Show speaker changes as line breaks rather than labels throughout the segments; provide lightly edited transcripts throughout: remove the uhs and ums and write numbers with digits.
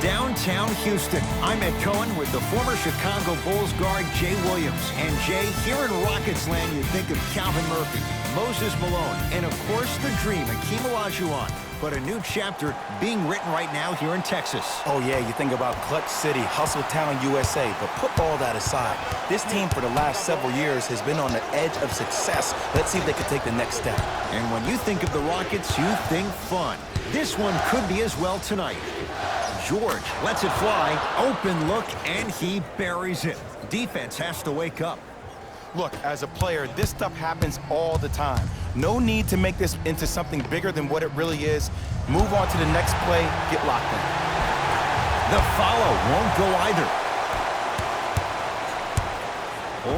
Downtown Houston, I'm Ed Cohen with the former Chicago Bulls guard Jay Williams. And Jay, here in Rockets land, you think of Calvin Murphy, Moses Malone, and of course the dream, Hakeem Olajuwon. But a new chapter being written right now here in Texas.
Oh yeah, you think about Clutch City, Hustle Town, USA, but put all that aside. This team for the last several years has been on the edge of success. Let's see if they can take the next step.
And when you think of the Rockets, you think fun. This one could be as well tonight. George lets it fly, open look, and he buries it. Defense has to wake up.
Look, as a player, this stuff happens all the time. No need to make this into something bigger than what it really is. Move on to the next play, get locked in.
The follow won't go either.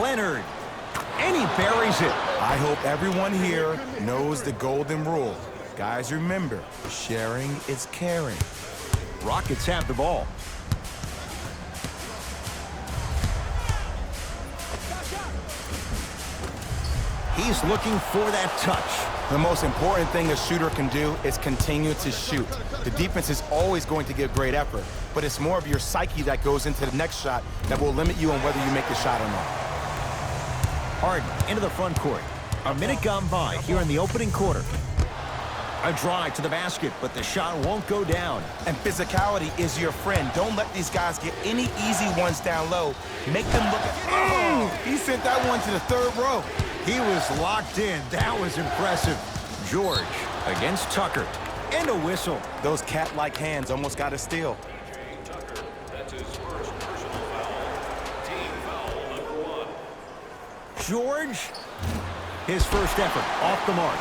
Leonard, and he buries it.
I hope everyone here knows the golden rule. Guys, remember, sharing is caring.
Rockets have the ball. He's looking for that touch.
The most important thing a shooter can do is continue to shoot. The defense is always going to give great effort, but it's more of your psyche that goes into the next shot that will limit you on whether you make the shot or not.
Harden into the front court. A minute gone by here in the opening quarter. A drive to the basket, but the shot won't go down.
And physicality is your friend. Don't let these guys get any easy ones down low. Make them look at... Oh, he sent that one to the third row.
He was locked in. That was impressive. George against Tucker. And a whistle.
Those cat-like hands almost got a steal.
Tucker, that's his first personal foul. Team foul number 1.
George, his first effort off the mark.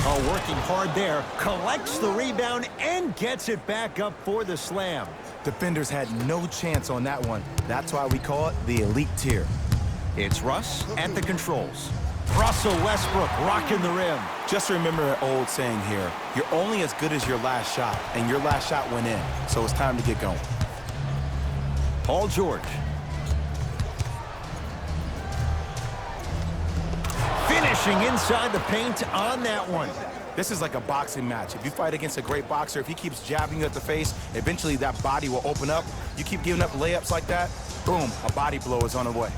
Oh, working hard there, collects the rebound and gets it back up for the slam.
Defenders had no chance on that one. That's why we call it the elite tier.
It's Russ at the controls. Russell Westbrook rocking the rim.
Just remember an old saying here, you're only as good as your last shot, and your last shot went in, so it's time to get going.
Paul George. Finishing inside the paint on that one.
This is like a boxing match. If you fight against a great boxer, if he keeps jabbing you at the face, eventually that body will open up. You keep giving up layups like that, boom, a body blow is on the way.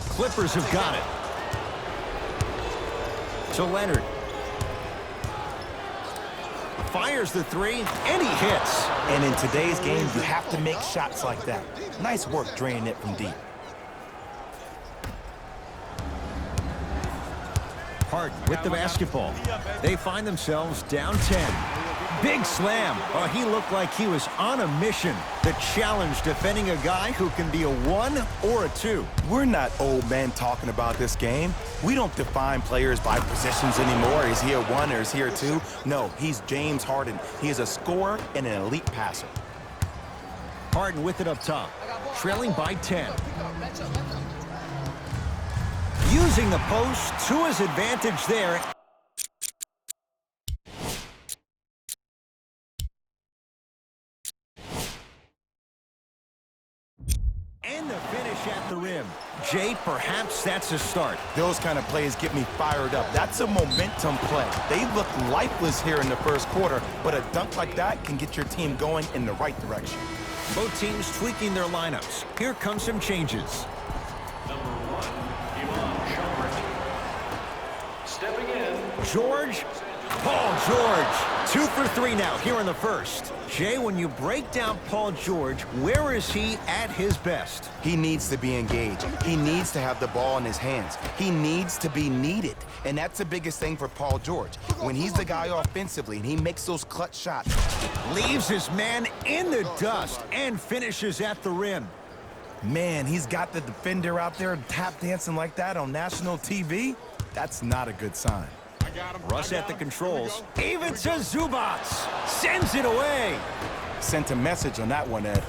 Clippers have got it. To Leonard. Fires the three, and he hits.
And in today's game, you have to make shots like that. Nice work draining it from deep.
Harden with the basketball. They find themselves down 10. Big slam. Oh, he looked like he was on a mission. The challenge defending a guy who can be a 1 or a 2.
We're not old men talking about this game. We don't define players by positions anymore. Is he a 1 or is he a 2? No, he's James Harden. He is a scorer and an elite passer.
Harden with it up top. Trailing by 10. Using the post to his advantage there. And the finish at the rim. Jay, perhaps that's a start.
Those kind of plays get me fired up. That's a momentum play. They look lifeless here in the first quarter, but a dunk like that can get your team going in the right direction.
Both teams tweaking their lineups. Here come some changes.
Stepping in.
George. Paul George. 2 for 3 now here in the first. Jay, when you break down Paul George, where is he at his best?
He needs to be engaged. He needs to have the ball in his hands. He needs to be needed. And that's the biggest thing for Paul George. When he's the guy offensively and he makes those clutch shots.
Leaves his man in the dust and finishes at the rim.
Man, he's got the defender out there tap dancing like that on national TV. That's not a good sign.
Russ at the controls. Even to Zubac. Sends it away.
Sent a message on that one, Ed.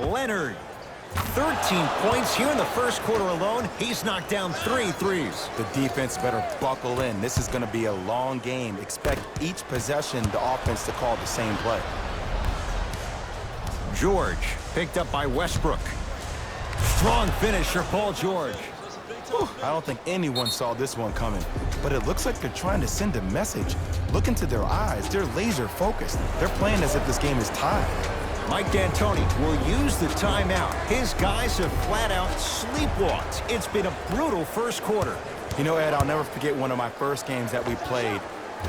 Leonard. 13 points here in the first quarter alone. He's knocked down 3 threes.
The defense better buckle in. This is going to be a long game. Expect each possession the offense to call the same play.
George picked up by Westbrook. Strong finish for Paul George.
I don't think anyone saw this one coming, but it looks like they're trying to send a message. Look into their eyes. They're laser focused. They're playing as if this game is tied.
Mike D'Antoni will use the timeout. His guys have flat out sleepwalked. It's been a brutal first quarter.
You know, Ed, I'll never forget one of my first games that we played.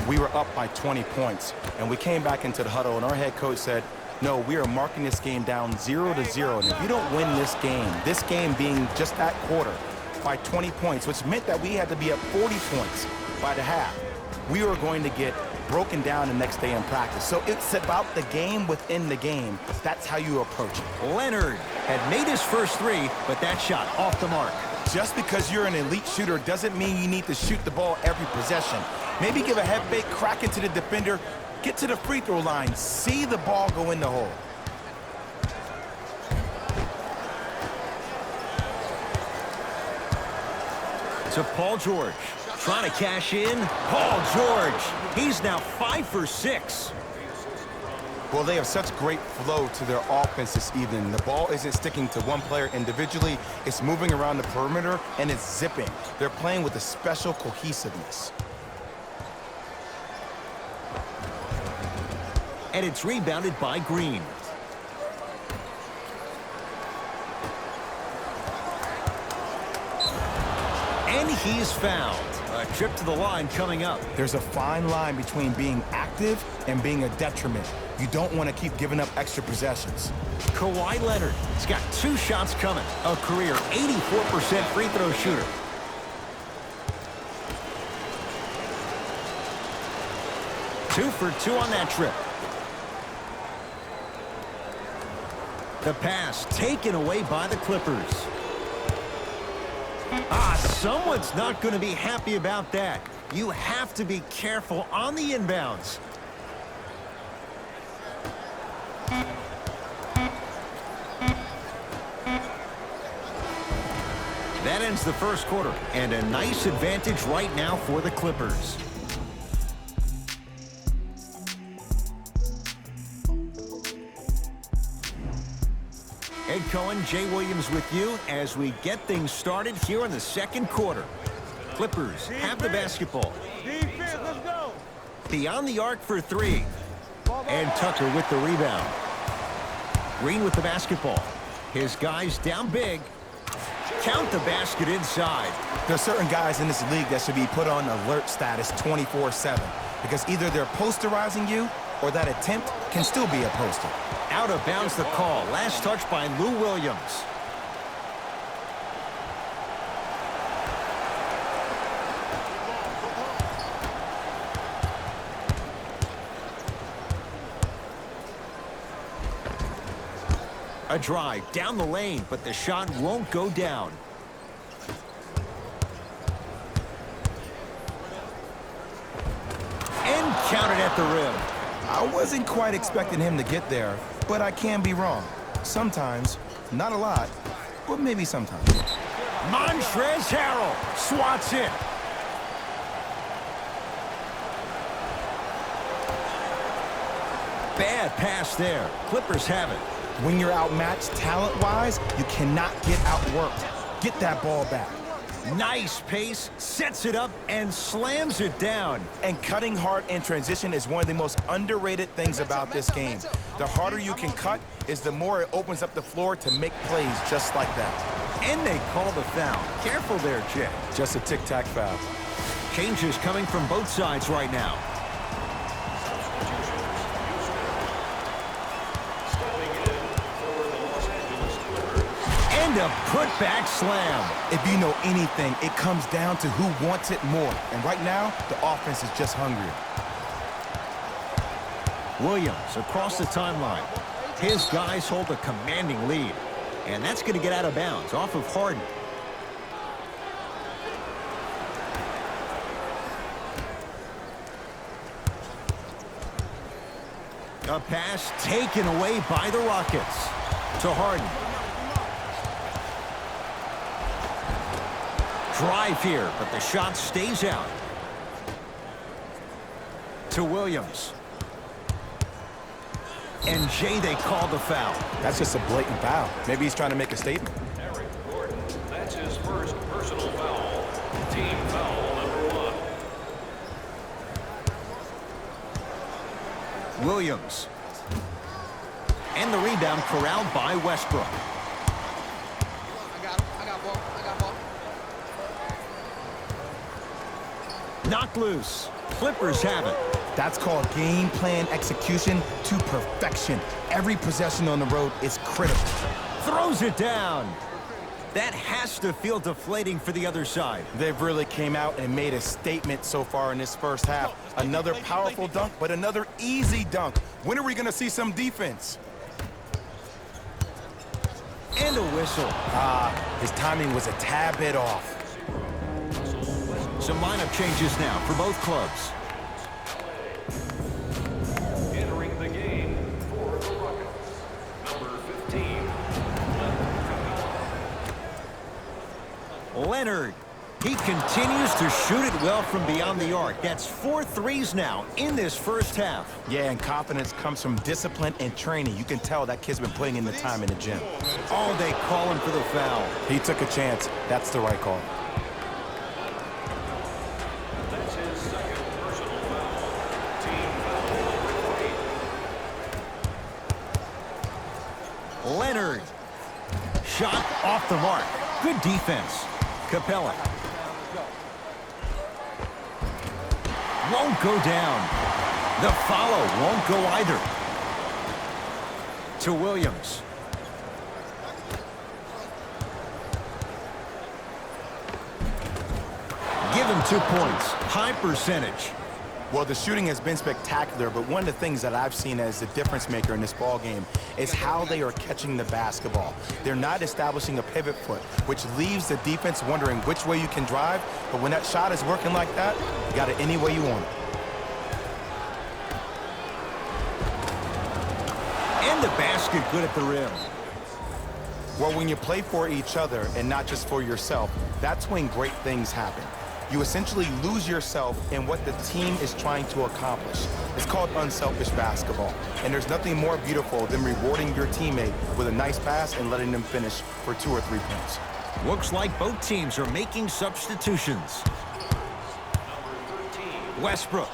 We were up by 20 points, and we came back into the huddle, and our head coach said, no, we are marking this game down 0-0, and if you don't win this game being just that quarter, by 20 points, which meant that we had to be up 40 points by the half, we were going to get broken down the next day in practice. So it's about the game within the game. That's how you approach it.
Leonard had made his first three, but that shot off the mark.
Just because you're an elite shooter doesn't mean you need to shoot the ball every possession. Maybe give a head fake, crack it to the defender, get to the free throw line, see the ball go in the hole.
To Paul George, trying to cash in. Paul George, he's now 5 for 6.
Well, they have such great flow to their offense this evening. The ball isn't sticking to one player individually. It's moving around the perimeter, and it's zipping. They're playing with a special cohesiveness.
And it's rebounded by Green. And he's fouled. A trip to the line coming up.
There's a fine line between being active and being a detriment. You don't want to keep giving up extra possessions.
Kawhi Leonard has got 2 shots coming. A career 84% free throw shooter. Two for 2 on that trip. The pass taken away by the Clippers. Someone's not going to be happy about that. You have to be careful on the inbounds. That ends the first quarter, and a nice advantage right now for the Clippers. Ed Cohen, Jay Williams with you as we get things started here in the second quarter. Clippers have the basketball.
Defense, let's go.
Beyond the arc for 3. And Tucker with the rebound. Green with the basketball. His guys down big. Count the basket inside.
There's certain guys in this league that should be put on alert status 24/7 because either they're posterizing you or that attempt can still be a poster.
Out of bounds the call. Last touch by Lou Williams. A drive down the lane, but the shot won't go down. And counted at the rim.
I wasn't quite expecting him to get there, but I can be wrong. Sometimes, not a lot, but maybe sometimes.
Montrezl Harrell swats it. Bad pass there. Clippers have it.
When you're outmatched talent-wise, you cannot get outworked. Get that ball back.
Nice pace, sets it up, and slams it down.
And cutting hard in transition is one of the most underrated things about this game. The harder you can cut is the more it opens up the floor to make plays just like that.
And they call the foul. Careful there, Jay.
Just a tic-tac foul.
Changes coming from both sides right now. And a putback slam.
If you know anything, it comes down to who wants it more. And right now, the offense is just hungrier.
Williams across the timeline. His guys hold a commanding lead. And that's going to get out of bounds off of Harden. A pass taken away by the Rockets. To Harden. Drive here, but the shot stays out. To Williams. And Jay, they call the foul.
That's just a blatant foul. Maybe he's trying to make a statement.
Eric Gordon, that's his first personal foul. Team foul number 1.
Williams. And the rebound corralled by Westbrook.
I got ball.
Knocked loose. Clippers have it.
That's called game plan execution to perfection. Every possession on the road is critical.
Throws it down. That has to feel deflating for the other side.
They've really came out and made a statement so far in this first half. Another powerful dunk, but another easy dunk. When are we going to see some defense?
And a whistle.
His timing was a tad bit off.
Some lineup changes now for both clubs.
Entering the game for the Rockets, number 15,
Leonard. He continues to shoot it well from beyond the arc. That's 4 threes now in this first half.
Yeah, and confidence comes from discipline and training. You can tell that kid's been putting in the time in the gym.
Oh, they call him for the foul.
He took a chance. That's the right call.
that's his second personal foul. Team foul number 8.
Leonard. Shot off the mark. Good defense. Capella. Won't go down. The follow won't go either. To Williams. Give him 2 points. High percentage.
Well, the shooting has been spectacular, but one of the things that I've seen as the difference maker in this ball game is how they are catching the basketball. They're not establishing a pivot foot, which leaves the defense wondering which way you can drive, but when that shot is working like that, you got it any way you want it.
And the basket good at the rim.
Well, when you play for each other and not just for yourself, that's when great things happen. You essentially lose yourself in what the team is trying to accomplish. It's called unselfish basketball. And there's nothing more beautiful than rewarding your teammate with a nice pass and letting them finish for 2 or 3 points.
Looks like both teams are making substitutions. Westbrook.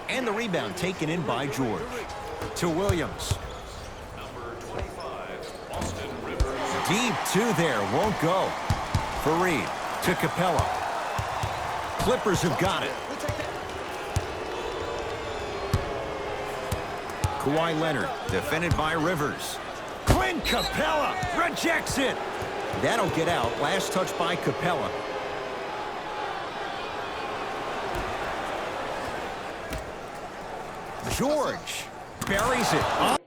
And the rebound taken in by George. To Williams.
Number 25, Austin Rivers.
Deep 2 there. Won't go. Fareed. To Capella. Clippers have got it. Kawhi Leonard, defended by Rivers. Clint Capella rejects it. That'll get out. Last touch by Capella. George buries it.